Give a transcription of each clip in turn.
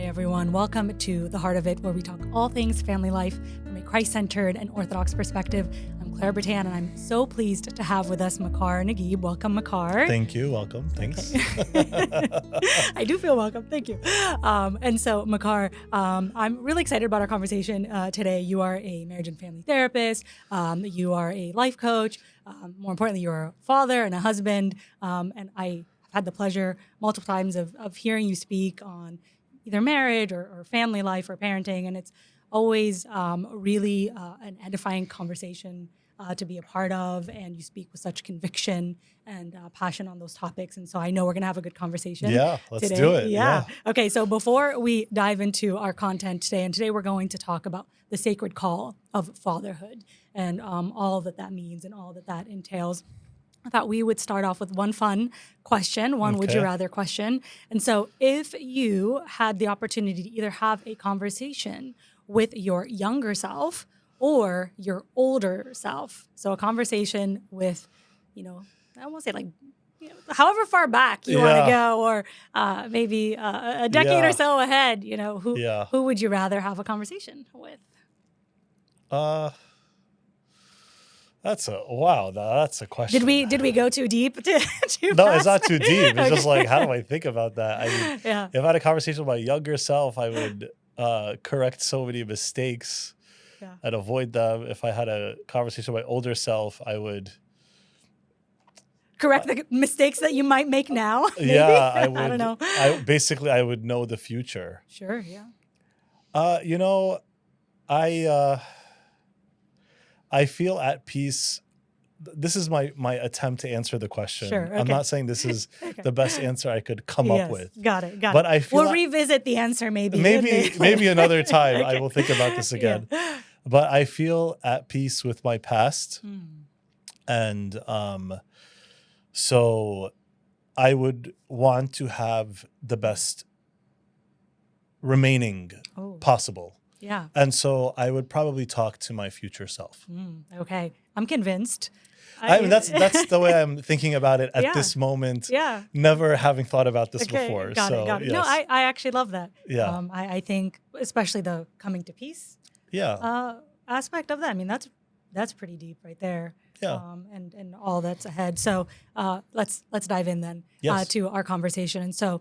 everyone. Welcome to The Heart of It, where we talk all things family life from a Christ-centered and Orthodox perspective. I'm Clara Bertan, and I'm so pleased to have with us Makar Naguib. Welcome, Makar. Thank you. Welcome. Thanks. Okay. I do feel welcome. Thank you. And so, Makar, I'm really excited about our conversation today. You are a marriage and family therapist. You are a life coach. More importantly, you're a father and a husband. And I had the pleasure multiple times of hearing you speak on either marriage or family life or parenting. And it's always really an edifying conversation to be a part of. And you speak with such conviction and passion on those topics. And so I know we're going to have a good conversation. Yeah, let's today. do it. Yeah. Okay, so before we dive into our content today, and today we're going to talk about the sacred call of fatherhood and all that means and all that entails. I thought we would start off with one fun question, one would you rather question. And so if you had the opportunity to either have a conversation with your younger self or your older self, so a conversation with, I won't say however far back you want to go, or maybe a decade or so ahead, who would you rather have a conversation with? That's a question. Did we go too deep? No, it's not too deep. It's just like, how do I think about that? I mean, if I had a conversation with my younger self, I would correct so many mistakes and avoid them. If I had a conversation with my older self, I would correct the mistakes that you might make now. Maybe? Yeah, I would. I don't know. I would know the future. Sure. Yeah. I feel at peace. This is my attempt to answer the question. Sure, okay. I'm not saying this is the best answer I could come up with. Got it. But I feel we'll revisit the answer maybe another time. I will think about this again. Yeah. But I feel at peace with my past. And so I would want to have the best remaining possible. Yeah. And so I would probably talk to my future self. Okay. I'm convinced. I mean, that's the way I'm thinking about it at this moment. Yeah. Never having thought about this before. Got it. Yes. No, I actually love that. Yeah. I think especially the coming to peace aspect of that. I mean, that's pretty deep right there. Yeah. And all that's ahead. So let's dive in then to our conversation. And so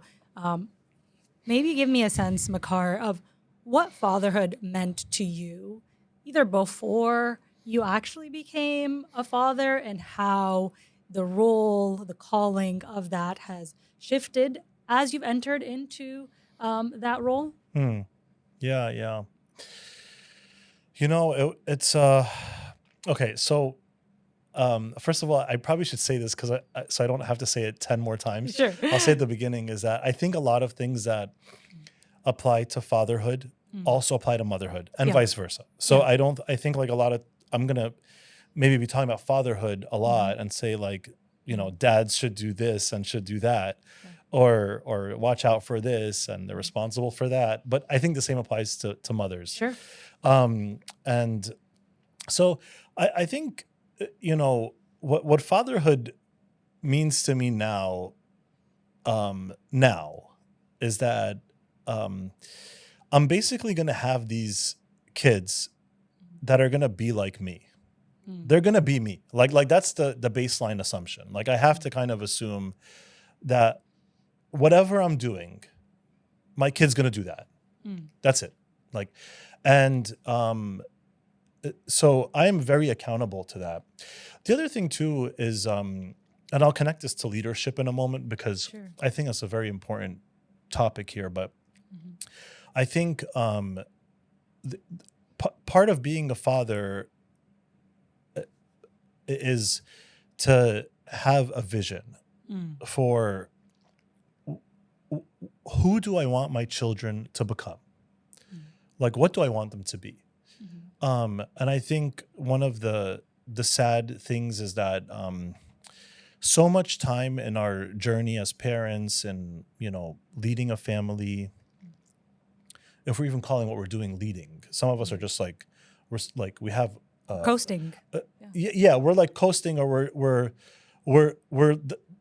maybe give me a sense, Makar, of what fatherhood meant to you, either before you actually became a father, and how the role, the calling of that has shifted as you've entered into that role? Yeah. It's okay. So first of all, I probably should say this so I don't have to say it 10 more times. Sure. I'll say at the beginning is that I think a lot of things that apply to fatherhood also apply to motherhood and vice versa. So I think like I'm going to maybe be talking about fatherhood a lot and say dads should do this and should do that or watch out for this and they're responsible for that. But I think the same applies to mothers. Sure. And so I think, what fatherhood means to me now is that I'm basically going to have these kids that are going to be like me. They're going to be me. Like that's the baseline assumption. Like I have to kind of assume that whatever I'm doing, my kid's going to do that. That's it. So I am very accountable to that. The other thing too is, and I'll connect this to leadership in a moment because I think that's a very important topic here, but I think part of being a father is to have a vision for who do I want my children to become? Like, what do I want them to be? And I think one of the sad things is that so much time in our journey as parents and, leading a family, if we're even calling what we're doing leading, some of us are just we have coasting. We're like coasting, or we're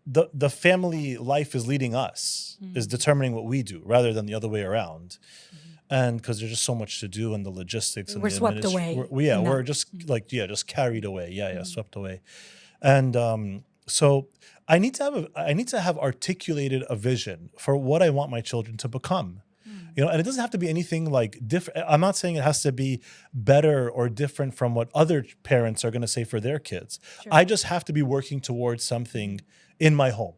the family life is leading us, is determining what we do rather than the other way around. And because there's just so much to do and the logistics and We're the swept away. we're just just carried away. Swept away. And so I need to have articulated a vision for what I want my children to become. And it doesn't have to be anything like different. I'm not saying it has to be better or different from what other parents are going to say for their kids. Sure. I just have to be working towards something in my home.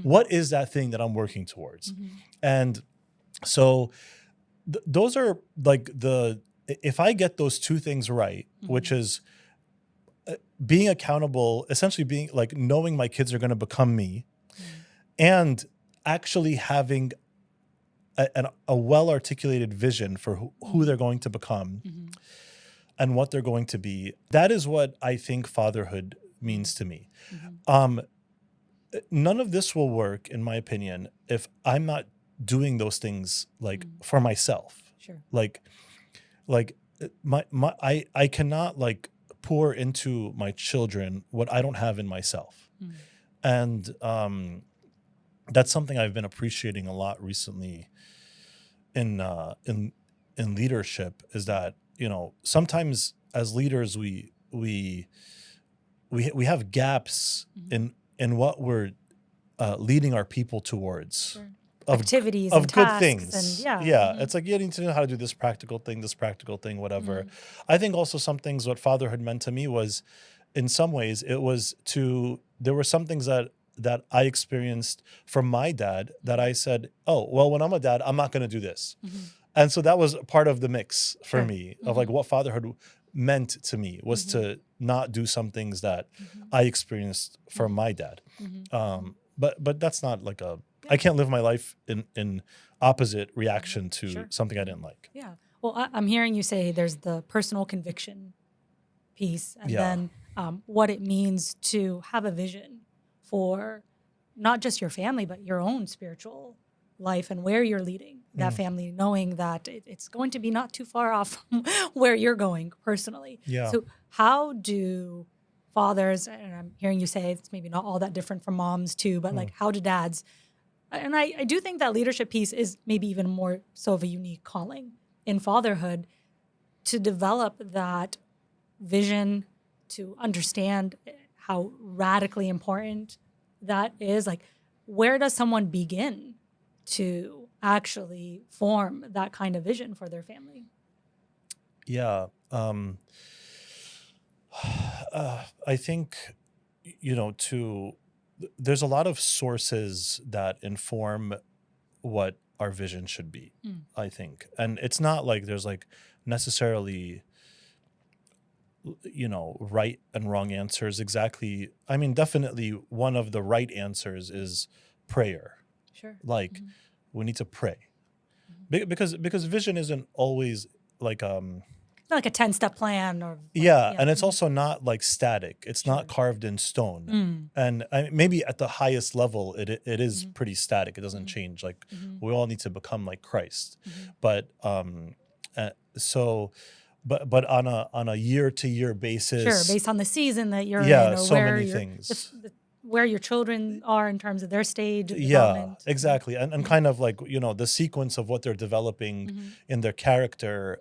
What is that thing that I'm working towards? And so those are like if I get those two things right, which is being accountable, essentially being like knowing my kids are going to become me, and actually having a well-articulated vision for who they're going to become and what they're going to be. That is what I think fatherhood means to me. None of this will work, in my opinion, if I'm not doing those things like for myself. Sure. Like I cannot like pour into my children what I don't have in myself. And that's something I've been appreciating a lot recently in leadership, is that, sometimes as leaders we have gaps in what we're leading our people towards. Sure. Of Activities of and good tasks things. and It's like you need to know how to do this practical thing, whatever. I think also some things, what fatherhood meant to me was, in some ways, there were some things that I experienced from my dad that I said, oh, well, when I'm a dad, I'm not going to do this. And so that was part of the mix for me of like what fatherhood meant to me, was to not do some things that I experienced from my dad. But that's not like I can't live my life in opposite reaction to something I didn't like. Yeah. Well, I'm hearing you say there's the personal conviction piece, and then what it means to have a vision for not just your family, but your own spiritual life and where you're leading that family, knowing that it's going to be not too far off where you're going personally. Yeah. So how do fathers, and I'm hearing you say it's maybe not all that different from moms too, but like how do dads, and I do think that leadership piece is maybe even more so of a unique calling in fatherhood, to develop that vision, to understand how radically important that is. Like, where does someone begin to actually form that kind of vision for their family? Yeah. I think, there's a lot of sources that inform what our vision should be, I think. And it's not like there's like necessarily, right and wrong answers exactly. I mean, definitely one of the right answers is prayer. Sure. Like we need to pray. Because vision isn't always like Not like a 10-step plan or and it's also not like static. It's not carved in stone. And maybe at the highest level it is pretty static. It doesn't change. Like we all need to become like Christ. But but on a year to year basis, sure, based on the season that you're in, or so where many things. where your children are in terms of their stage of Yeah, development. exactly. And kind of like, the sequence of what they're developing in their character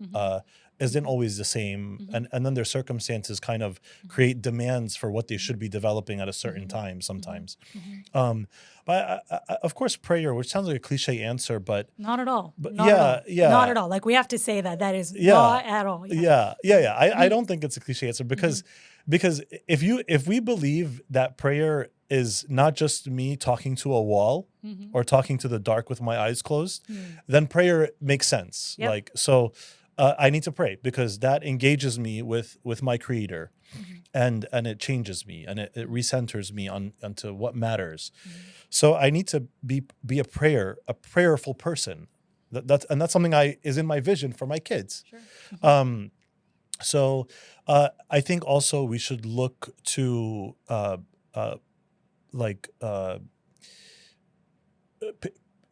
isn't always the same. And then their circumstances kind of create demands for what they should be developing at a certain time sometimes. But of course, prayer, which sounds like a cliche answer, but Not at all. But Not yeah, at all. yeah. Not at all. Like, we have to say that is not at all. Yeah. I don't think it's a cliche answer because if we believe that prayer is not just me talking to a wall or talking to the dark with my eyes closed, then prayer makes sense. Yep. Like, so I need to pray because that engages me with my Creator, and it changes me and it recenters me onto what matters. So I need to be a prayerful person. That's something is in my vision for my kids. Sure. So I think also we should look to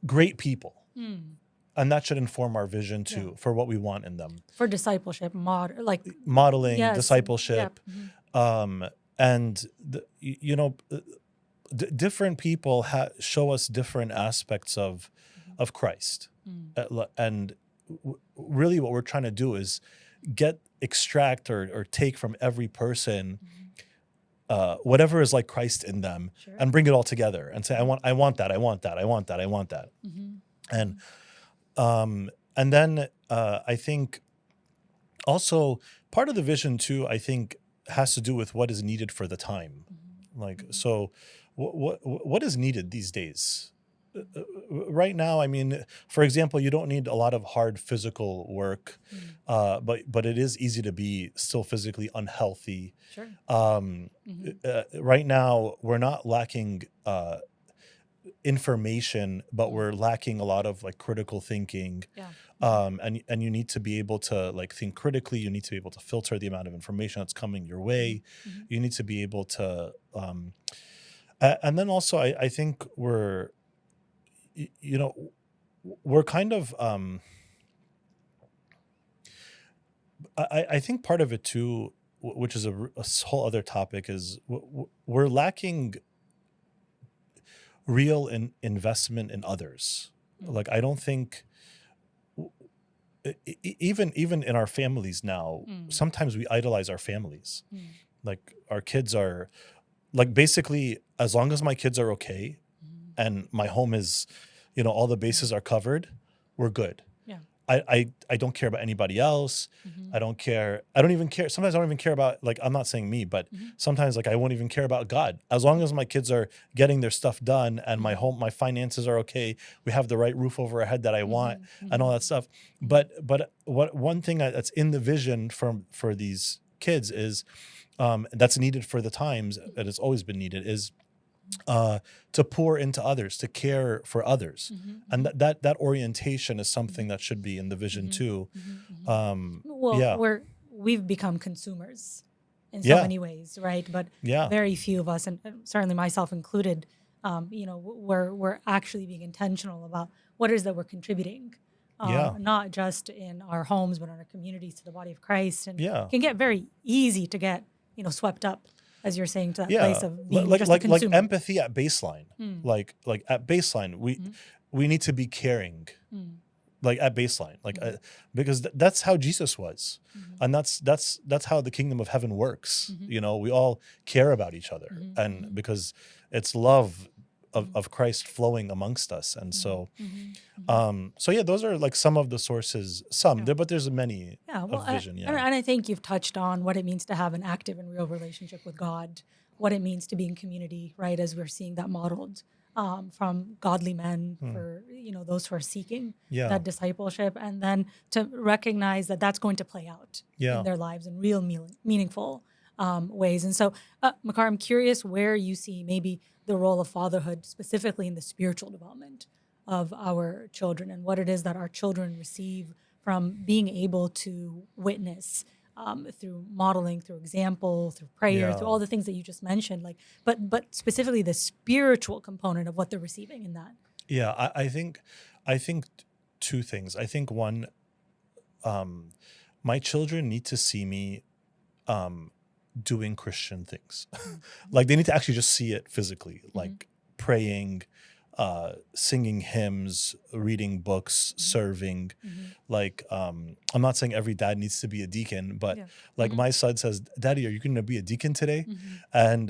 great people. And that should inform our vision too, for what we want in them. For discipleship, modeling, yes, discipleship. yep. And, different people show us different aspects of Christ. And really what we're trying to do is extract or take from every person whatever is like Christ in them, Sure. and bring it all together and say, I want that, I want that, I want that, I want that. And then I think also part of the vision too, I think, has to do with what is needed for the time. Like, so what is needed these days? Right now, I mean, for example, you don't need a lot of hard physical work, but it is easy to be still physically unhealthy. Sure. Right now, we're not lacking information, but we're lacking a lot of like critical thinking. Yeah. And you need to be able to like think critically. You need to be able to filter the amount of information that's coming your way. You need to be able to, and then also I think we're kind of, I think part of it too, which is a whole other topic, is we're lacking real investment in others. Like, I don't think, even in our families now, sometimes we idolize our families. Like, our kids are, like, basically, as long as my kids are okay and my home is, all the bases are covered, we're good. Yeah. I don't care about anybody else. I don't care. I don't even care. Sometimes I don't even care about, like, I'm not saying me, but sometimes, like, I won't even care about God. As long as my kids are getting their stuff done and my finances are okay, we have the right roof over our head that I want, and all that stuff. But one thing that's in the vision for these kids is, that's needed for the times, that has always been needed, is to pour into others, to care for others. And that orientation is something that should be in the vision too. Well, we've become consumers in so many ways, right? But very few of us, and certainly myself included, we're actually being intentional about what it is that we're contributing. Not just in our homes, but in our communities, to the body of Christ. And it can get very easy to get, swept up, as you're saying, to that place of being just a consumer. Like empathy at baseline. Like at baseline, we need to be caring. Like at baseline, like because that's how Jesus was, and that's how the kingdom of heaven works. We all care about each other, and because it's love of Christ flowing amongst us, and so those are like some of the sources. But there's many of vision. And I think you've touched on what it means to have an active and real relationship with God, what it means to be in community, right? As we're seeing that modeled from godly men for those who are seeking that discipleship, and then to recognize that that's going to play out in their lives in real meaningful ways. And so, Makar, I'm curious where you see maybe the role of fatherhood specifically in the spiritual development of our children, and what it is that our children receive from being able to witness through modeling, through example, through prayer, through all the things that you just mentioned, but specifically the spiritual component of what they're receiving in that. Yeah, I think two things. I think one, my children need to see me doing Christian things. Like, they need to actually just see it physically, like praying, singing hymns, reading books, serving. Like, I'm not saying every dad needs to be a deacon, but like my son says, "Daddy, are you going to be a deacon today?" And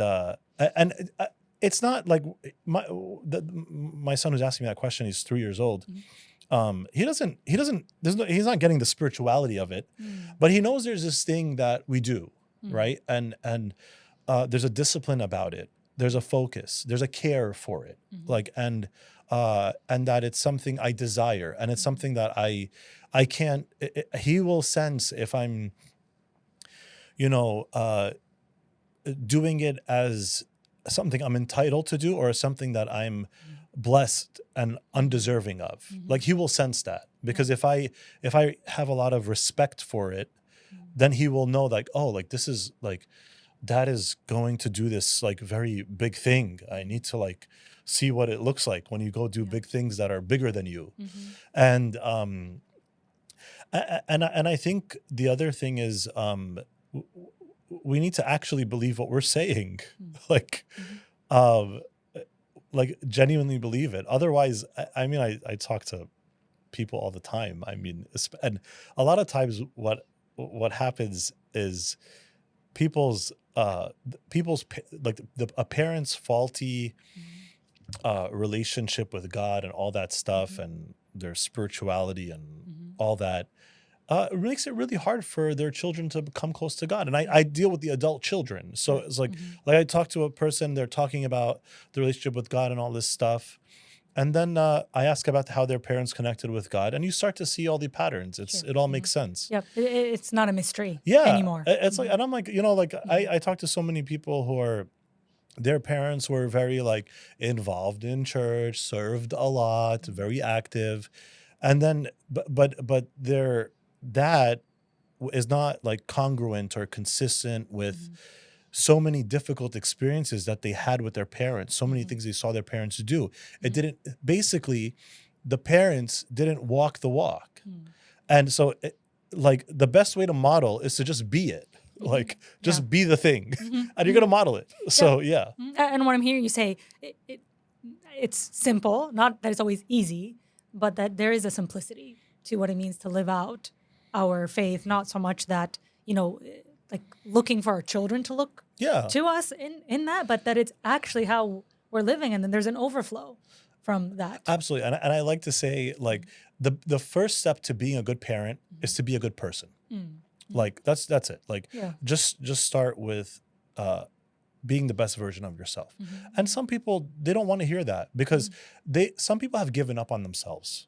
it's not like my son who's asking me that question, he's 3 years old. He's not getting the spirituality of it, but he knows there's this thing that we do, right? And there's a discipline about it. There's a focus, there's a care for it, like, and that it's something I desire, and it's something that I can't, he will sense if I'm, doing it as something I'm entitled to do, or something that I'm blessed and undeserving of. Like, he will sense that, because if I have a lot of respect for it, then he will know, like, oh, like, this is like, Dad is going to do this like very big thing. I need to like see what it looks like when you go do big things that are bigger than you. And I think the other thing is, we need to actually believe what we're saying. Like, like genuinely believe it. Otherwise, I mean, I talk to people all the time. I mean, and a lot of times what happens is people's like a parent's faulty relationship with God and all that stuff and their spirituality and all that it makes it really hard for their children to come close to God. And I deal with the adult children. So it's like I talk to a person, they're talking about the relationship with God and all this stuff. And then I ask about how their parents connected with God, and you start to see all the patterns. It all makes sense. Yep. It's not a mystery Yeah, anymore. it's like, and I'm like, like I talk to so many people who are, their parents were very like involved in church, served a lot, very active, and then but that is not like congruent or consistent with so many difficult experiences that they had with their parents, so many things they saw their parents do. It didn't, basically, the parents didn't walk the walk. And so like the best way to model is to just be it. Like just be the thing and you're going to model it. So yeah. And what I'm hearing you say, it's simple, not that it's always easy, but that there is a simplicity to what it means to live out our faith, not so much that, like looking for our children to look to us in that, but that it's actually how we're living, and then there's an overflow from that. Absolutely. And I like to say, like, the first step to being a good parent is to be a good person. Like that's it. Like just start with being the best version of yourself. And some people, they don't want to hear that because some people have given up on themselves.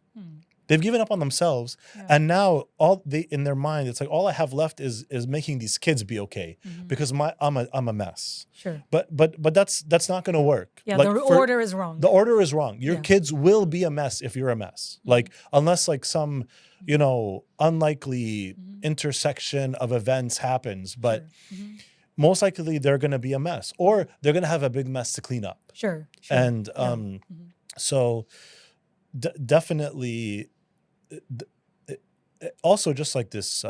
They've given up on themselves, and now in their mind, it's like all I have left is making these kids be okay because I'm a mess. Sure. But that's not going to work. Yeah, like, the order is wrong. The order is wrong. Your kids will be a mess if you're a mess. Like unless like some unlikely intersection of events happens, but most likely they're going to be a mess, or they're going to have a big mess to clean up. Sure. And so definitely. Also just like this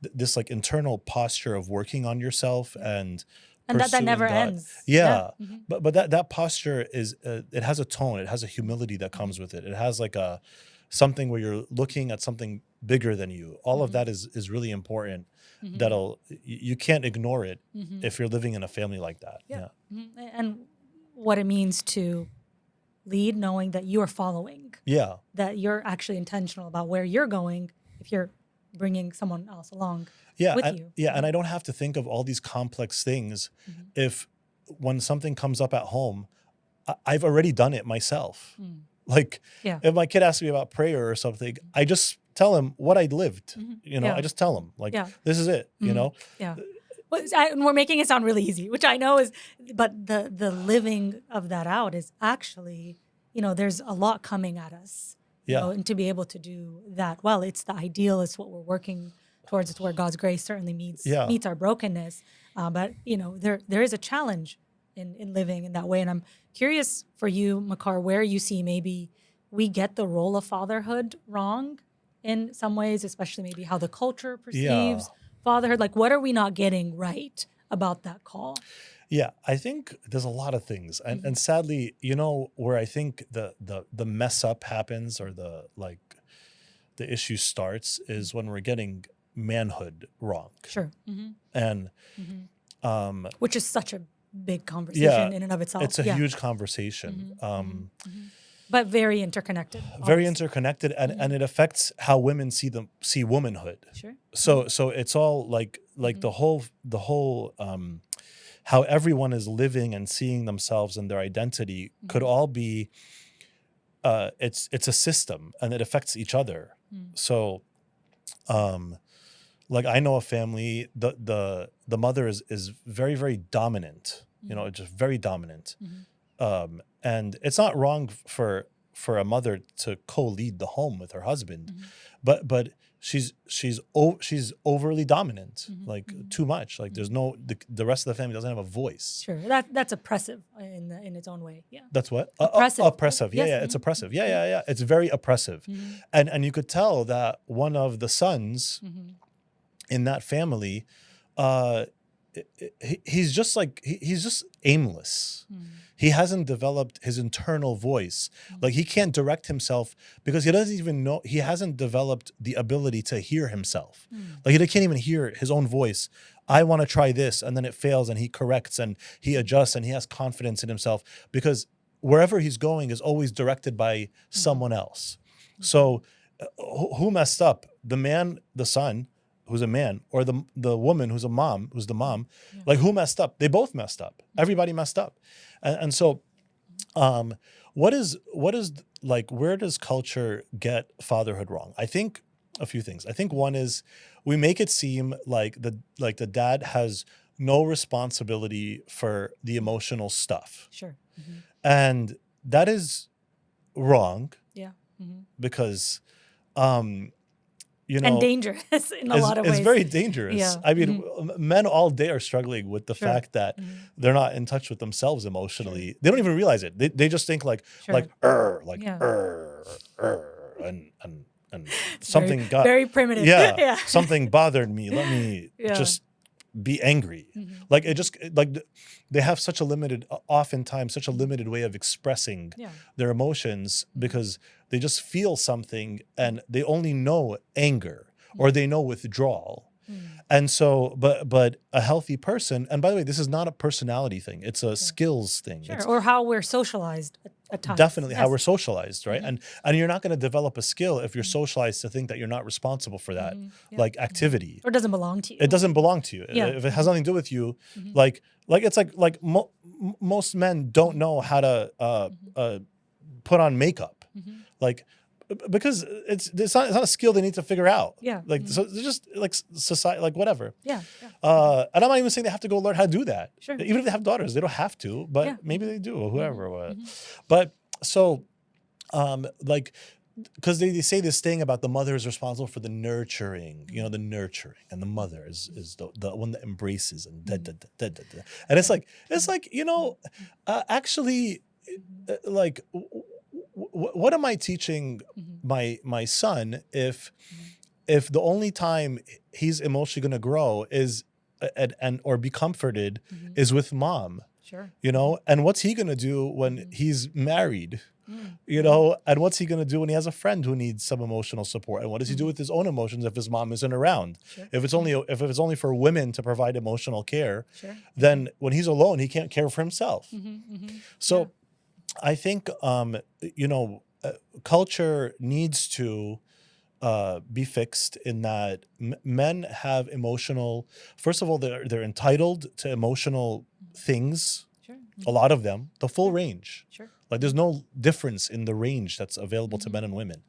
this like internal posture of working on yourself and that never ends. But that posture is it has a tone, it has a humility that comes with it, it has like a something where you're looking at something bigger than you. All of that is really important. You can't ignore it if you're living in a family like that. And what it means to lead, knowing that you are following. That you're actually intentional about where you're going if you're bringing someone else along with you. And I don't have to think of all these complex things if when something comes up at home, I've already done it myself. Like if my kid asks me about prayer or something, I just tell him what I lived. I just tell him like, this is it, Well, we're making it sound really easy, which I know is, but the living of that out is actually, there's a lot coming at us, and to be able to do that well, it's the ideal, it's what we're working towards, it's where God's grace certainly meets our brokenness. But there is a challenge in living in that way, and I'm curious for you, Makar, where you see maybe we get the role of fatherhood wrong in some ways, especially maybe how the culture perceives fatherhood. Like, what are we not getting right about that call? Yeah, I think there's a lot of things, and sadly, where I think the mess up happens, or the issue starts, is when we're getting manhood wrong. Sure. And which is such a big conversation in and of itself. It's a huge conversation. But very interconnected. Very interconnected, and it affects how women see womanhood. Sure. So it's all like the whole how everyone is living and seeing themselves and their identity could all be it's a system, and it affects each other. So like I know a family, the mother is very, very dominant, just very dominant. And it's not wrong for a mother to co-lead the home with her husband, but she's overly dominant, like too much. Like there's the rest of the family doesn't have a voice. Sure, that's oppressive in its own way. Yeah, that's what oppressive. Oppressive. Yeah, it's oppressive. Yeah. It's very oppressive, and you could tell that one of the sons in that family, he's just aimless. he hasn't developed his internal voice. Like he can't direct himself because he doesn't even know, he hasn't developed the ability to hear himself. Like he can't even hear his own voice. I want to try this, and then it fails, and he corrects and he adjusts and he has confidence in himself because wherever he's going is always directed by someone else. So who messed up? The man, the son, who's a man, or the woman who's a mom, who's the mom. Like who messed up? They both messed up. Everybody messed up. And so what is like, where does culture get fatherhood wrong? I think a few things. I think one is we make it seem like the dad has no responsibility for the emotional stuff. Sure. And that is wrong Yeah. because and dangerous in a lot of ways. It's very dangerous. Yeah. I mean, men all day are struggling with the Sure. fact that they're not in touch with themselves emotionally. They don't even realize it. They just think like and something got very primitive. Yeah, something bothered me. Let me just be angry. Like it just like they have such a limited, oftentimes such a limited way of expressing their emotions because they just feel something and they only know anger or they know withdrawal. And so, but a healthy person, and by the way, this is not a personality thing; it's a skills thing. Sure. It's Or how we're socialized at times. definitely how we're socialized, right? And you're not going to develop a skill if you're socialized to think that you're not responsible for that, like activity. Or doesn't belong to you. It doesn't belong to you. Yeah. If it has nothing to do with you, like it's like most men don't know how to put on makeup, like because it's not a skill they need to figure out. Yeah. Like so they're just like society, like whatever. Yeah. And I'm not even saying they have to go learn how to do that. Sure. Even if they have daughters, they don't have to, but maybe they do, or whoever. But so, like, because they say this thing about the mother is responsible for the nurturing, you know, the nurturing, and the mother is the one that embraces and and it's like you know, actually, like. What am I teaching my son if the only time he's emotionally going to grow is and or be comforted is with mom? Sure. You know, and what's he going to do when he's married? You know, and what's he going to do when he has a friend who needs some emotional support? And what does he do with his own emotions if his mom isn't around? Sure. If it's only for women to provide emotional care, then when he's alone, he can't care for himself. So. I think, you know, culture needs to be fixed in that men have emotional. First of all, they're entitled to emotional things. Sure. A lot of them, the full range. Sure. Like there's no difference in the range that's available to men and women.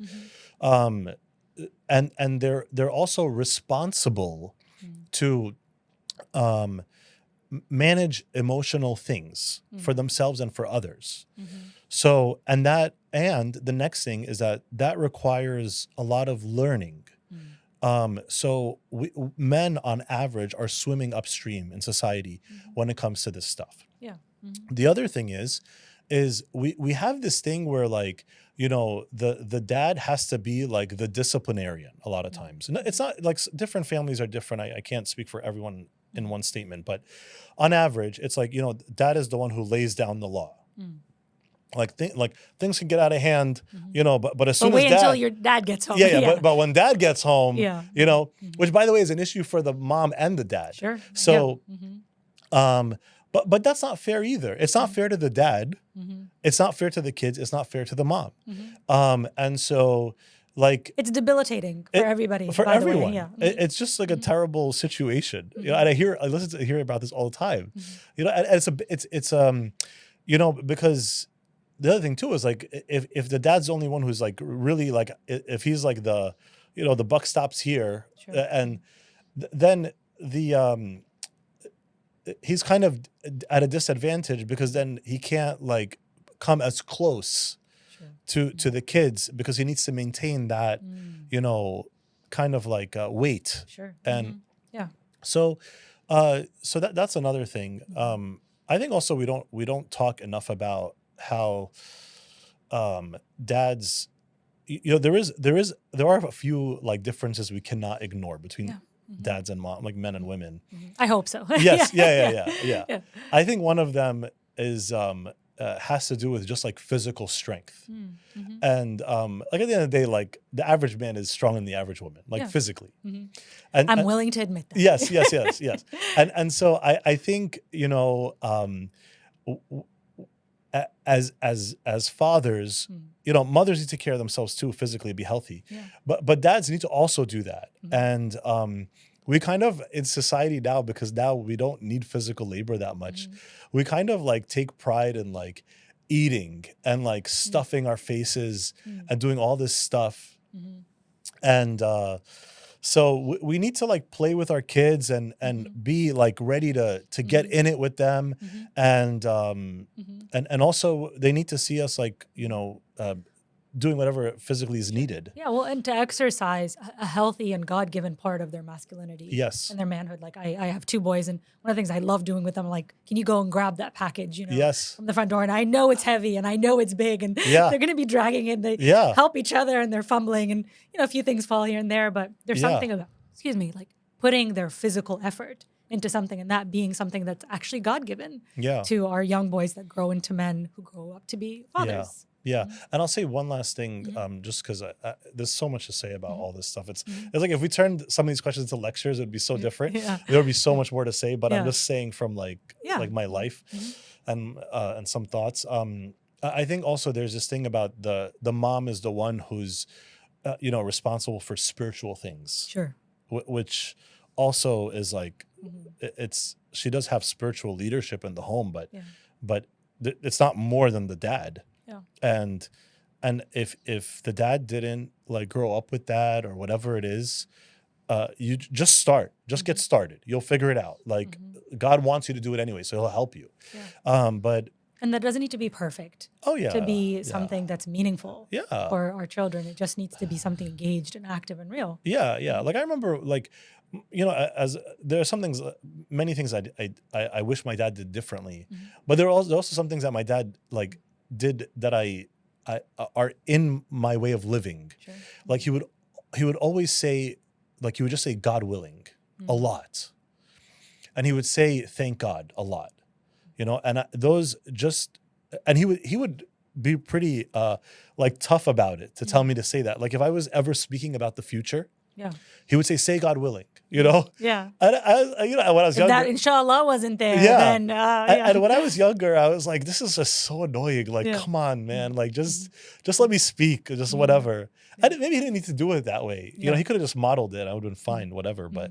And they're also responsible to manage emotional things for themselves and for others. So, and the next thing is that requires a lot of learning. So men on average are swimming upstream in society when it comes to this stuff. Yeah. The other thing is we have this thing where like, you know, the dad has to be like the disciplinarian a lot of times. And it's not like different families are different. I can't speak for everyone in one statement, but on average, it's like, you know, dad is the one who lays down the law. Like things can get out of hand, you know, but as soon wait as until your dad gets home. But when dad gets home, you know, which by the way is an issue for the mom and the dad. Sure. So, but that's not fair either. It's not fair to the dad. It's not fair to the kids. It's not fair to the mom. And so, like, it's debilitating for everybody. For everyone, yeah. It's just like a terrible situation. You know, and I listen to hear about this all the time. You know, and it's you know, because the other thing too is like if the dad's the only one who's like really like if he's like the, you know, the buck stops here, and then the he's kind of at a disadvantage because then he can't like come as close to the kids because he needs to maintain that, you know, kind of like weight. And so that's another thing. I think also we don't talk enough about how dads, you know, there are a few like differences we cannot ignore between dads and mom, like men and women. I hope so. Yes. Yeah. I think one of them is has to do with just like physical strength. Mm-hmm. And like at the end of the day, like the average man is stronger than the average woman, like Yeah. physically. Mm-hmm. And, I'm and willing to admit that. yes, yes, yes, yes. And so I think, you know, w- w- as fathers, Mm. you know, mothers need to take care of themselves too, physically, be healthy. Yeah. But dads need to also do that. Mhm. And we kind of in society now, because now we don't need physical labor that much, Mhm. we kind of like take pride in like eating and like stuffing our faces Mm. and doing all this stuff. Mhm. And so we need to like play with our kids and Mhm. be like ready to get Mhm. in it with them. Mhm. And Mhm. and also they need to see us like, you know, doing whatever physically is needed. Yeah, well, and to exercise a healthy and God-given part of their masculinity Yes. and their manhood. Like I have two boys, and one of the things I love doing with them, like, can you go and grab that package, Yes. from the front door? And I know it's heavy, and I know it's big, and Yeah. they're going to be dragging it. They Yeah. help each other, and they're fumbling, and a few things fall here and there. But there's Yeah. something about, like putting their physical effort into something, and that being something that's actually God-given Yeah. to our young boys that grow into men who grow up to be fathers. Yeah. And I'll say one last thing, Mhm. just because there's so much to say about Mhm. all this stuff. It's Mhm. like if we turned some of these questions into lectures, it'd be so different. Yeah. There would be so much more to say. But I'm Yeah. just saying from like Yeah. my life Mhm. and some thoughts. I think also there's this thing about the mom is the one who's you know, responsible for spiritual things, Sure. which also is like Mhm. it's she does have spiritual leadership in the home, but Yeah. but it's not more than the dad. Yeah. And if the dad didn't like grow up with that or whatever it is, you just start, just get started. You'll figure it out. Like God wants you to do it anyway, so He'll help you. Yeah. But And that doesn't need to be perfect oh yeah, to be yeah, something that's meaningful yeah, for our children. It just needs to be something engaged and active and real. yeah. Like I remember, like you know, as there are some things, many things I wish my dad did differently, but there are also some things that my dad like did that I are in my way of living. Sure. Like he would always say, like he would just say God willing a lot, and he would say thank God a lot, you know, and those just and he would be pretty like tough about it to tell me to say that. Like if I was ever speaking about the future, Yeah. he would say God willing, you know. Yeah. And you know, when I was If younger, that inshallah wasn't there, yeah. then And when I was younger, I was like, this is just so annoying. Like, Yeah. come on, man. Like, just let me speak, just whatever. And maybe he didn't need to do it that way. You know, he could have just modeled it. I would have been fine, whatever. But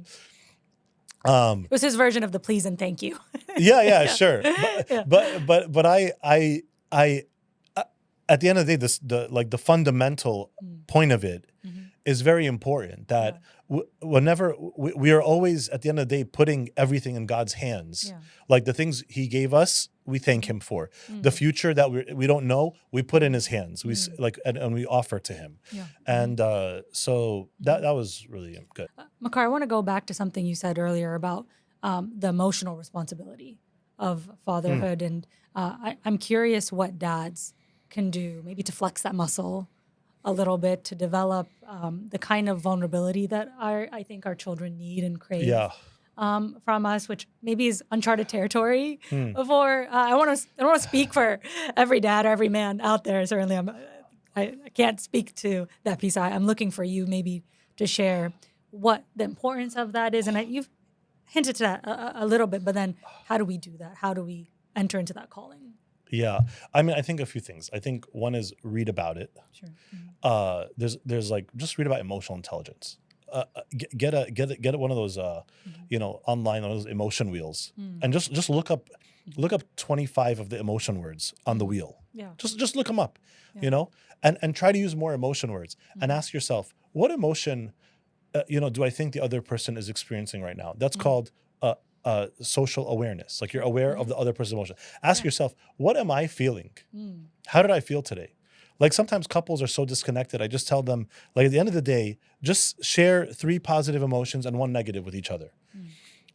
it was his version of the please and thank you. yeah, sure. Yeah. But I at the end of the day, the fundamental point of it is very important. That whenever we are always at the end of the day putting everything in God's hands. Yeah. Like the things He gave us, we thank Him for. The future that we don't know, we put in His hands. We and we offer to Him. Yeah. And so that was really good. Makar, I want to go back to something you said earlier about the emotional responsibility of fatherhood. And I'm curious what dads can do, maybe to flex that muscle a little bit, to develop the kind of vulnerability that I think our children need and crave. Yeah. From us, which maybe is uncharted territory. Before I don't want to speak for every dad or every man out there. Certainly, I can't speak to that piece. I'm looking for you maybe to share what the importance of that is, and you've hinted to that a little bit. But then, how do we do that? How do we enter into that calling? Yeah. I mean, I think a few things. I think one is read about it. Sure. There's like just read about emotional intelligence. Get one of those you know, online, one of those emotion wheels, and just look up 25 of the emotion words on the wheel. Yeah. Just look them up, you know, and try to use more emotion words and ask yourself, what emotion you know, do I think the other person is experiencing right now? That's called social awareness. Like you're aware of the other person's emotion. Ask yourself, what am I feeling? How did I feel today? Like sometimes couples are so disconnected. I just tell them, like at the end of the day, just share 3 positive emotions and 1 negative with each other.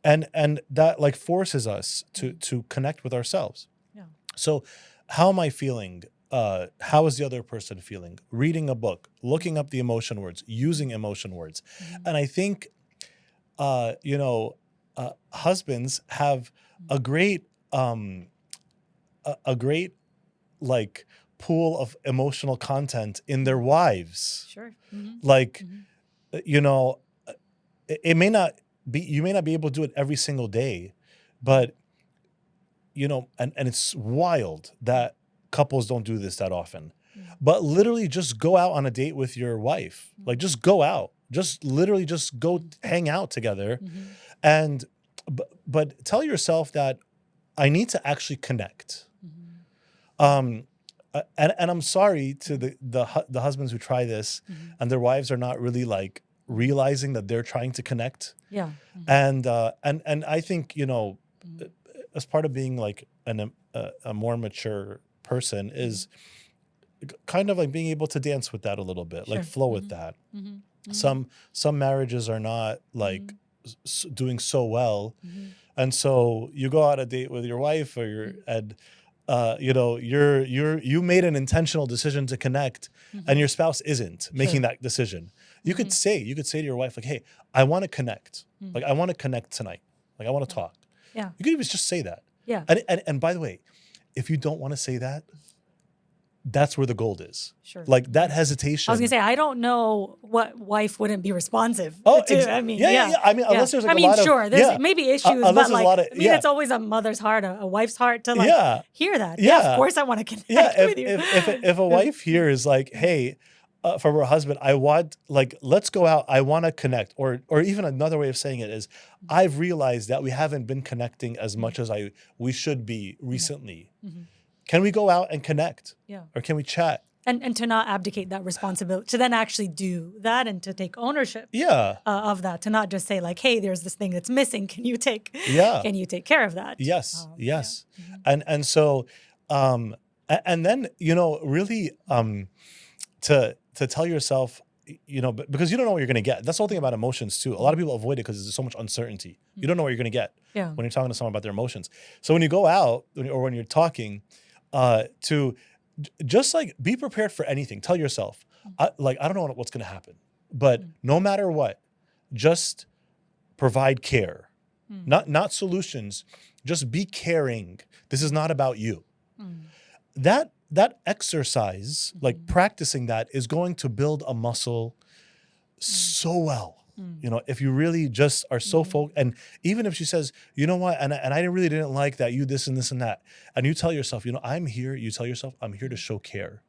And that like forces us to connect with ourselves. Yeah. So how am I feeling? How is the other person feeling? Reading a book, looking up the emotion words, using emotion words. And I think, you know, husbands have a great like pool of emotional content in their wives. Sure. Like, you know, it may not be, you may not be able to do it every single day, but you know, and it's wild that couples don't do this that often. But literally just go out on a date with your wife. Like just go out. Just literally just go hang out together. And but tell yourself that I need to actually connect. And I'm sorry to the husbands who try this and their wives are not really like realizing that they're trying to connect. Yeah. And I think, you know, as part of being like a more mature person is kind of like being able to dance with that a little bit, like flow with that. Some marriages are not like doing so well, and so you go out a date with your wife or you know, you made an intentional decision to connect, and your spouse isn't making that decision. You could say to your wife like, "Hey, I want to connect. Like I want to connect tonight. Like I want to talk." Yeah. You could even just say that. Yeah. And by the way, if you don't want to say that, that's where the gold is. Sure. Like that hesitation. I was gonna say, I don't know what wife wouldn't be responsive Oh, to. I mean, yeah. I mean, unless there's like a lot of, sure, there's maybe issues, unless but there's like, a lot of, I mean, it's always a mother's heart, a wife's heart to like hear that. Yeah. Of course I want to connect with you. If a wife here is like, hey, from her husband, I want, like, let's go out. I want to connect. Or even another way of saying it is, I've realized that we haven't been connecting as much as we should be recently. Can we go out and connect? Yeah. Or can we chat? And to not abdicate that responsibility, to then actually do that and to take ownership of that, to not just say like, hey, there's this thing that's missing. Can you take care of that? Yes. Yes. And so, and then, you know, really to tell yourself, you know, because you don't know what you're going to get. That's the whole thing about emotions too. A lot of people avoid it because there's so much uncertainty. You don't know what you're going to get when you're talking to someone about their emotions. So when you go out or when you're talking to just like be prepared for anything. Tell yourself, I don't know what's going to happen, but no matter what, just provide care, not solutions. Just be caring. This is not about you. That exercise, like practicing that, is going to build a muscle so well. You know, if you really just are so focused, and even if she says, you know what, and I really didn't like that, you this and this and that, and you tell yourself, you know, you tell yourself, I'm here to show care.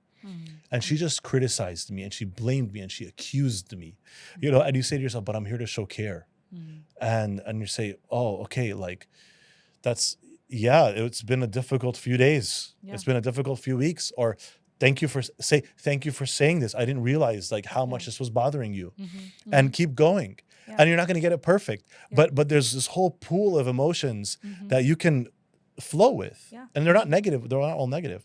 And she just criticized me and she blamed me and she accused me, you know, and you say to yourself, but I'm here to show care. And you say, oh, okay, like that's, it's been a difficult few days. Yeah. It's been a difficult few weeks. Or thank you for saying this. I didn't realize like how much this was bothering you. And keep going. And you're not going to get it perfect. But there's this whole pool of emotions that you can flow with. And they're not negative. They're not all negative.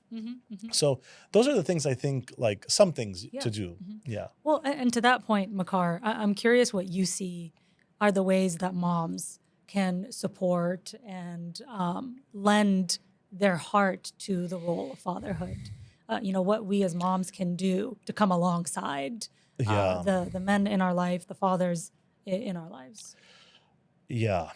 So those are the things I think, like some things to do. Well, and to that point, Makar, I'm curious what you see are the ways that moms can support and lend their heart to the role of fatherhood. You know, what we as moms can do to come alongside the men in our life, the fathers in our lives. Yeah.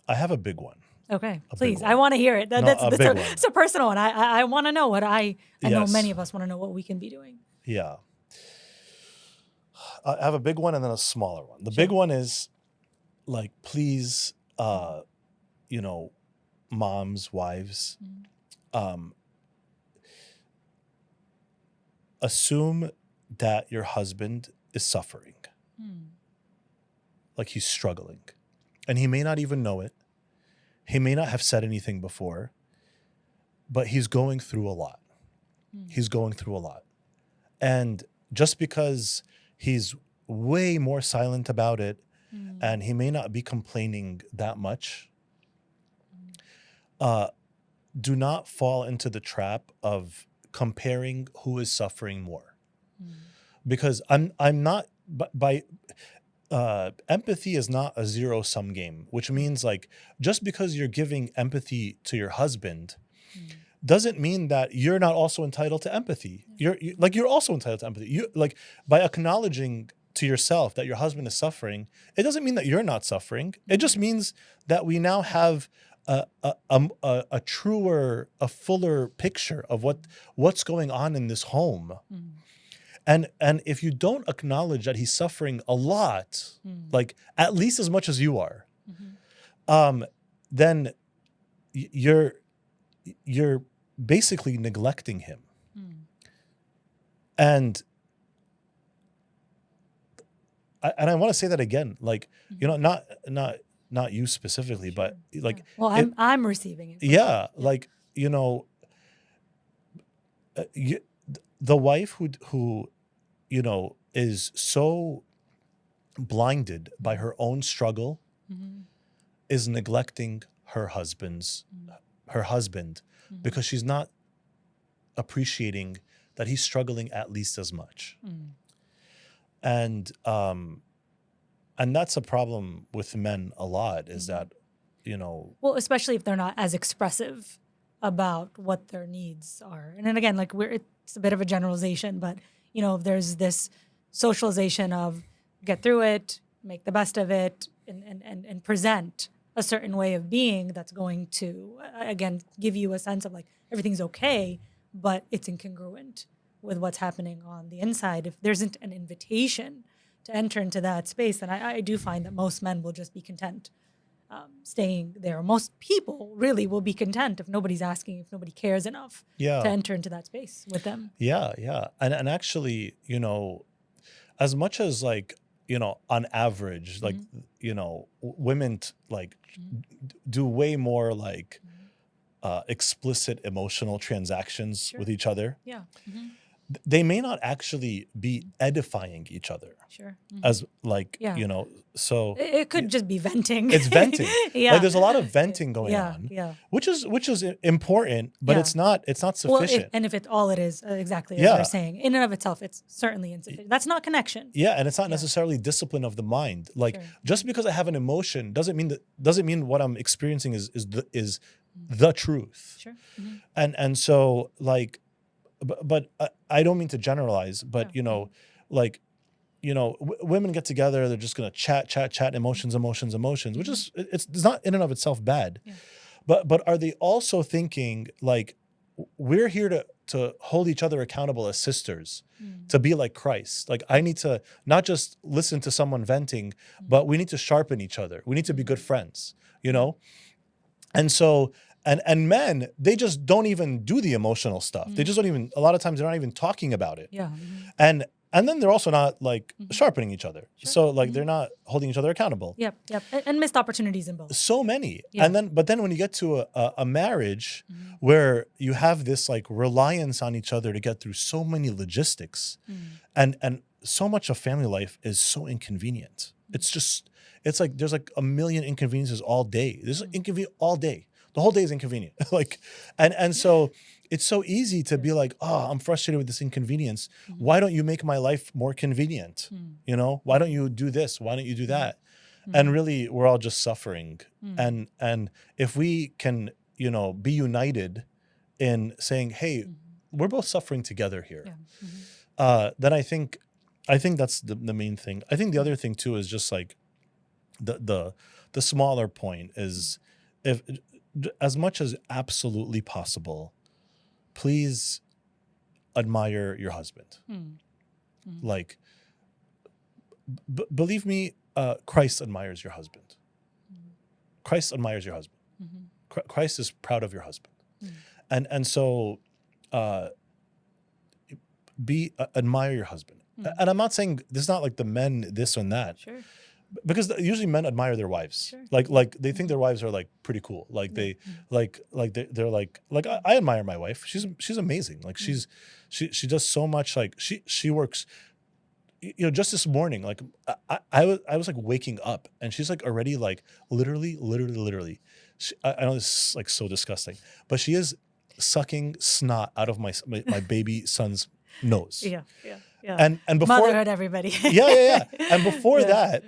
I have a big one. Okay, please. I want to hear it. It's a personal one. I want to know what I know many of us want to know what we can be doing. Yeah. I have a big one and then a smaller one. The big one is like, please, you know, moms, wives, assume that your husband is suffering. Like he's struggling. And he may not even know it. He may not have said anything before, but he's going through a lot. He's going through a lot. And just because he's way more silent about it, and he may not be complaining that much, do not fall into the trap of comparing who is suffering more. Because I'm not, by empathy is not a zero-sum game, which means like just because you're giving empathy to your husband doesn't mean that you're not also entitled to empathy. You're also entitled to empathy. You like by acknowledging to yourself that your husband is suffering, it doesn't mean that you're not suffering. It just means that we now have a truer, a fuller picture of what's going on in this home. And if you don't acknowledge that he's suffering a lot, like at least as much as you are, then you're basically neglecting him. And I want to say that again, like, you know, not you specifically, but like, well, I'm receiving it. Yeah, like, you know, the wife who, you know, is so blinded by her own struggle is neglecting her husband because she's not appreciating that he's struggling at least as much. And that's a problem with men a lot, is that, you know, well, especially if they're not as expressive about what their needs are. And then again, like it's a bit of a generalization, but you know, there's this socialization of get through it, make the best of it, and present a certain way of being that's going to, again, give you a sense of like everything's okay, but it's incongruent with what's happening on the inside. If there isn't an invitation to enter into that space, then I do find that most men will just be content staying there. Most people really will be content if nobody's asking, if nobody cares enough to enter into that space with them. Yeah. And actually, you know, as much as like, you know, on average, like, you know, women like do way more like explicit emotional transactions with each other. Yeah. They may not actually be edifying each other. Sure. As like, you know, so it could just be venting. It's venting. Like there's a lot of venting going on. Yeah. Which is important, but it's not sufficient. Well, and if it's all it is, exactly as you're saying, in and of itself, it's certainly insufficient. That's not connection. Yeah, and it's not necessarily discipline of the mind. Like just because I have an emotion doesn't mean what I'm experiencing is the truth. Sure. And so like, but I don't mean to generalize, but you know, like, you know, women get together, they're just gonna chat, emotions, which is it's not in and of itself bad, but are they also thinking like we're here to hold each other accountable as sisters, to be like Christ? Like I need to not just listen to someone venting, but we need to sharpen each other. We need to be good friends, you know, and so. And men, they just don't even do the emotional stuff. They just don't even, a lot of times they're not even talking about it. Yeah. And then they're also not like sharpening each other. So like they're not holding each other accountable. Yep. And missed opportunities in both. So many. Yeah. But then when you get to a marriage where you have this like reliance on each other to get through so many logistics and so much of family life is so inconvenient. It's like there's like a million inconveniences all day. There's inconvenient all day. The whole day is inconvenient. Like, and so it's so easy to be like, oh, I'm frustrated with this inconvenience. Why don't you make my life more convenient? You know, why don't you do this? Why don't you do that? And really, we're all just suffering. And if we can, you know, be united in saying, hey, we're both suffering together here, then I think that's the main thing. I think the other thing too is just like the smaller point is if, as much as absolutely possible, please admire your husband. Like, believe me, Christ admires your husband. Christ admires your husband. Christ is proud of your husband. And so admire your husband. And I'm not saying this is not like the men this and that. Sure. Because usually men admire their wives. Sure. Like they think their wives are like pretty cool. Like they they're like I admire my wife. She's amazing. Like she does so much. Like she works. You know, just this morning, like I was like waking up and she's like already like literally. I know this is like so disgusting, but she is sucking snot out of my baby son's nose. Yeah. And before motherhood, everybody. Yeah. And before that.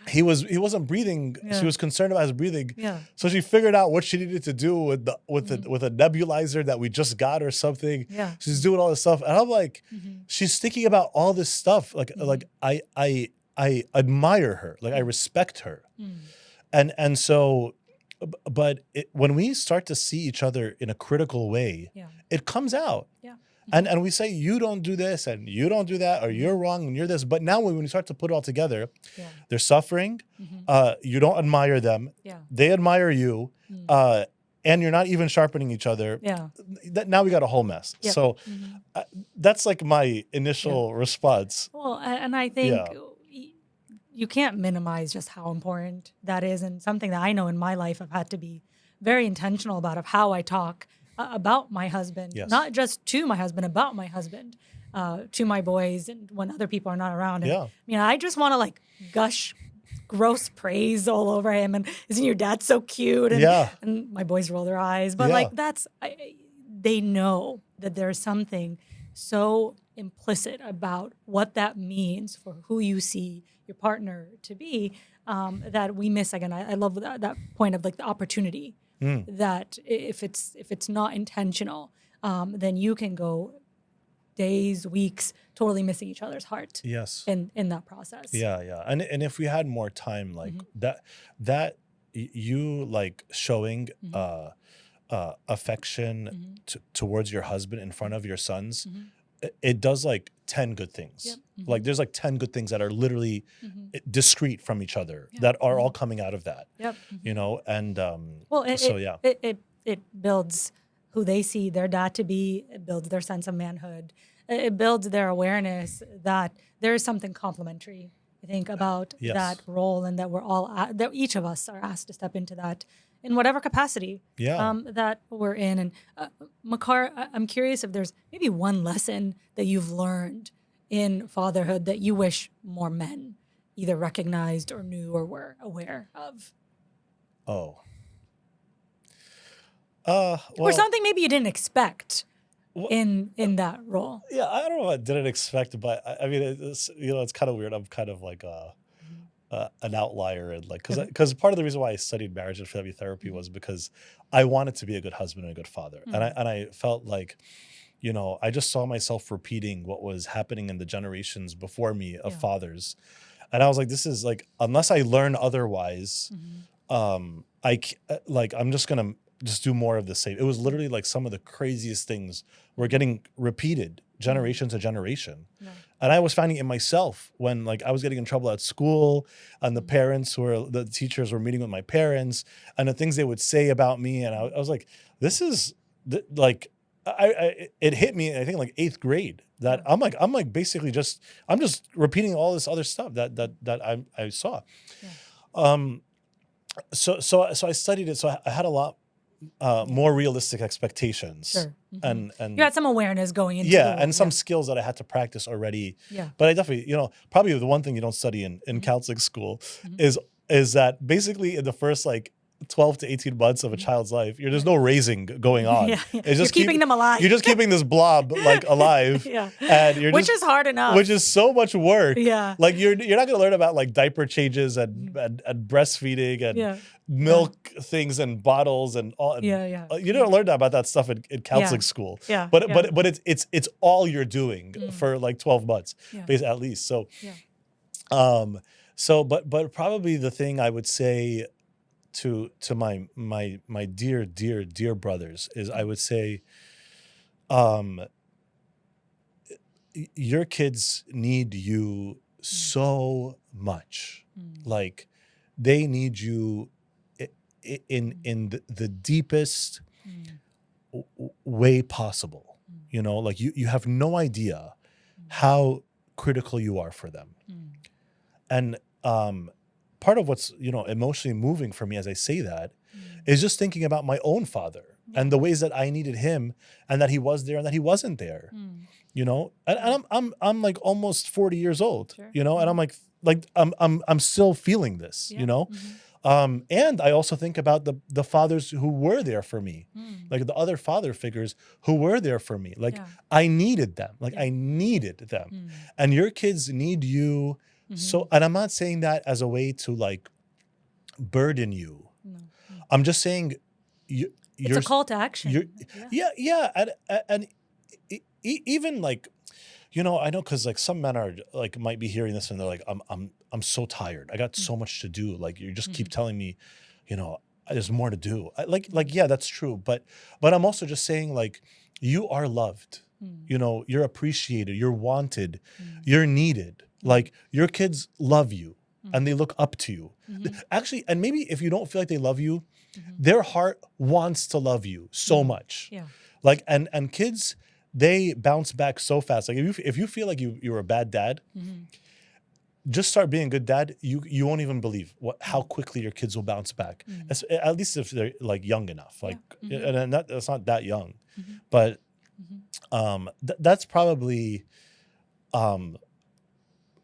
He wasn't breathing. She was concerned about his breathing. So she figured out what she needed to do with a nebulizer that we just got or something. She's doing all this stuff, and I'm like, she's thinking about all this stuff. Like I admire her. Like I respect her. And so but when we start to see each other in a critical way, Yeah. it comes out. Yeah. And we say, you don't do this and you don't do that, or you're wrong and you're this. But now when we start to put it all together, Yeah. they're suffering. You don't admire them. Yeah. They admire you. And you're not even sharpening each other. Yeah. Now we got a whole mess. Yep. So that's like my initial response. Well, and I think Yeah. you can't minimize just how important that is, and something that I know in my life I've had to be very intentional about of how I talk about my husband, Yes. not just to my husband, about my husband, to my boys, and when other people are not around. And, Yeah. I just want to like gush gross praise all over him, and isn't your dad so cute? And, Yeah. and my boys roll their eyes, but Yeah. like they know that there's something so implicit about what that means for who you see your partner to be, that we miss. Again, I love that point of like the opportunity, that if it's not intentional, then you can go days, weeks, totally missing each other's heart. Yes. In that process. Yeah. And if we had more time, like that you like showing affection towards your husband in front of your sons, it does like 10 good things. Yep. Like there's like 10 good things that are literally discrete from each other that are all coming out of that. Yep. And well, it builds who they see their dad to be. It builds their sense of manhood. It builds their awareness that there is something complementary, I think, about that role, and that we're all that each of us are asked to step into that in whatever capacity that we're in. And Makar, I'm curious if there's maybe one lesson that you've learned in fatherhood that you wish more men either recognized or knew or were aware of. Or something maybe you didn't expect in that role. Yeah, I don't know what I didn't expect, but I mean, it's kind of weird. I'm kind of like an outlier, and like because part of the reason why I studied marriage and family therapy was because I wanted to be a good husband and a good father, and I felt like, I just saw myself repeating what was happening in the generations before me of fathers, and I was like, this is like, unless I learn otherwise, I'm just gonna do more of the same. It was literally like some of the craziest things were getting repeated generation to generation. Yeah. And I was finding it in myself when like I was getting in trouble at school, and the teachers were meeting with my parents, and the things they would say about me. And I was like, this is like, it hit me, I think like 8th grade, that I'm like basically I'm just repeating all this other stuff that I saw. Yeah. So I studied it. So I had a lot more realistic expectations. Sure. And you had some awareness going into and some skills that I had to practice already. Yeah. But I definitely, probably the one thing you don't study in counseling school is that basically in the first like 12 to 18 months of a child's life, there's no raising going on. Yeah. It's just keeping them alive. You're just keeping this blob like alive. And which is hard enough. Which is so much work. Yeah. Like you're not gonna learn about like diaper changes and breastfeeding and milk things and bottles and all. And, you don't learn about that stuff in counseling school. Yeah. But it's all you're doing for like 12 months, basically, at least. So but probably the thing I would say to my dear brothers is, I would say, your kids need you so much. Like they need you in the deepest way possible. Like you have no idea how critical you are for them. And part of what's emotionally moving for me as I say that is just thinking about my own father and the ways that I needed him, and that he was there and that he wasn't there. And I'm like almost 40 years old. Sure. And I'm like I'm still feeling this. And I also think about the fathers who were there for me, like the other father figures who were there for me. Like I needed them. I needed them. And your kids need you. So, and I'm not saying that as a way to like burden you. No. I'm just saying it's a call to action. And even like, I know, because like some men are like might be hearing this and they're like, I'm so tired. I got so much to do. Like you just keep telling me, there's more to do. Yeah, that's true. But I'm also just saying, like, you are loved. You know, you're appreciated, you're wanted, you're needed. Like, your kids love you and they look up to you. Actually, and maybe if you don't feel like they love you, their heart wants to love you so much. Yeah. Like, and kids, they bounce back so fast. Like, if you feel like you were a bad dad, just start being a good dad. You won't even believe how quickly your kids will bounce back. At least if they're like young enough. Like, and that's not that young, but that's probably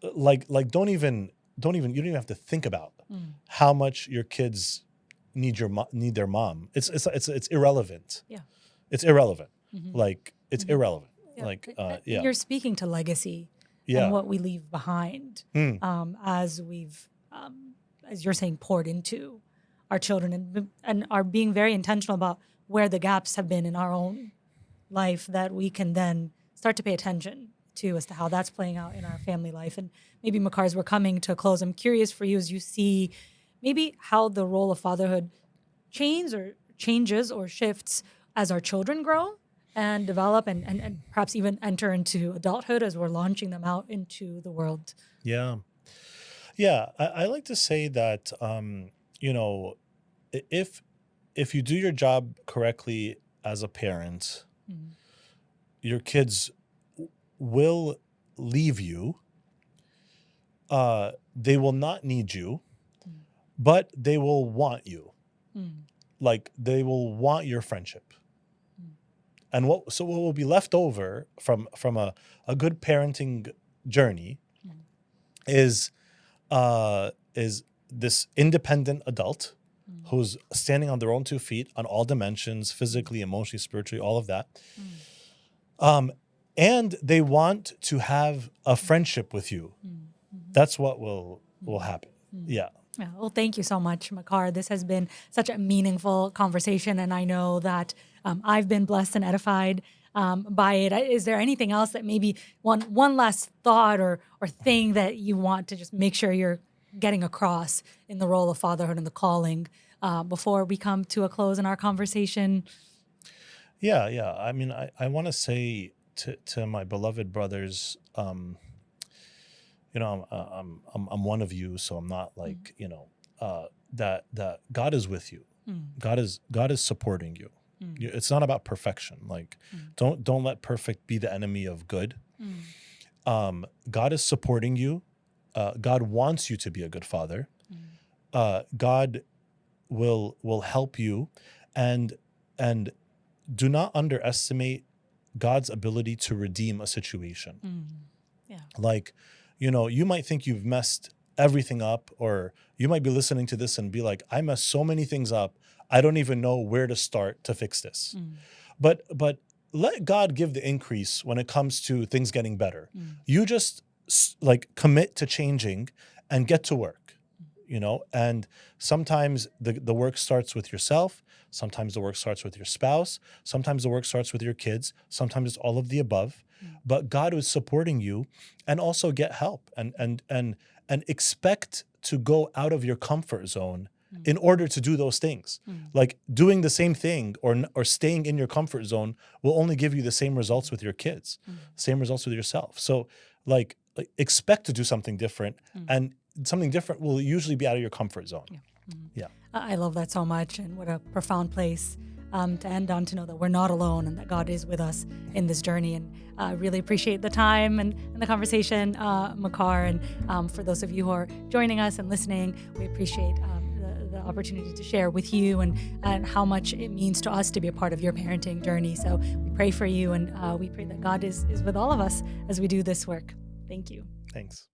like don't even you don't even have to think about how much your kids need their mom. It's irrelevant. Yeah. It's irrelevant. Like, it's irrelevant. Yeah. Like, And yeah. you're speaking to legacy Yeah. and what we leave behind as we've, as you're saying, poured into our children and are being very intentional about where the gaps have been in our own life that we can then start to pay attention to as to how that's playing out in our family life. And maybe, Makar, as we're coming to a close, I'm curious for you as you see maybe how the role of fatherhood changes or shifts as our children grow and develop and perhaps even enter into adulthood as we're launching them out into the world. Yeah. Yeah. I like to say that, you know, if you do your job correctly as a parent, your kids will leave you. They will not need you, but they will want you. Like, they will want your friendship. And what will be left over from a good parenting journey is this independent adult who's standing on their own 2 feet on all dimensions, physically, emotionally, spiritually, all of that. And they want to have a friendship with you. That's what will happen. Yeah. Yeah, well, thank you so much, Makar. This has been such a meaningful conversation, and I know that I've been blessed and edified by it. Is there anything else that maybe one last thought or thing that you want to just make sure you're getting across in the role of fatherhood and the calling before we come to a close in our conversation? Yeah. I mean, I want to say to my beloved brothers, you know, I'm one of you, so I'm not like, you know, that God is with you. God is supporting you. It's not about perfection. Like, don't let perfect be the enemy of good. God is supporting you. God wants you to be a good father. God will help you, and do not underestimate God's ability to redeem a situation. Yeah. Like, you know, you might think you've messed everything up, or you might be listening to this and be like, I messed so many things up, I don't even know where to start to fix this. But let God give the increase when it comes to things getting better. You just like commit to changing and get to work, you know. And sometimes the work starts with yourself. Sometimes the work starts with your spouse. Sometimes the work starts with your kids. Sometimes it's all of the above. But God is supporting you, and also get help and expect to go out of your comfort zone in order to do those things. Like, doing the same thing or staying in your comfort zone will only give you the same results with your kids, same results with yourself. So like expect to do something different, and something different will usually be out of your comfort zone. Yeah. I love that so much, and what a profound place to end on, to know that we're not alone and that God is with us in this journey. And I really appreciate the time and the conversation, Makar. And for those of you who are joining us and listening, we appreciate the opportunity to share with you and how much it means to us to be a part of your parenting journey. So we pray for you, and we pray that God is with all of us as we do this work. Thank you. Thanks.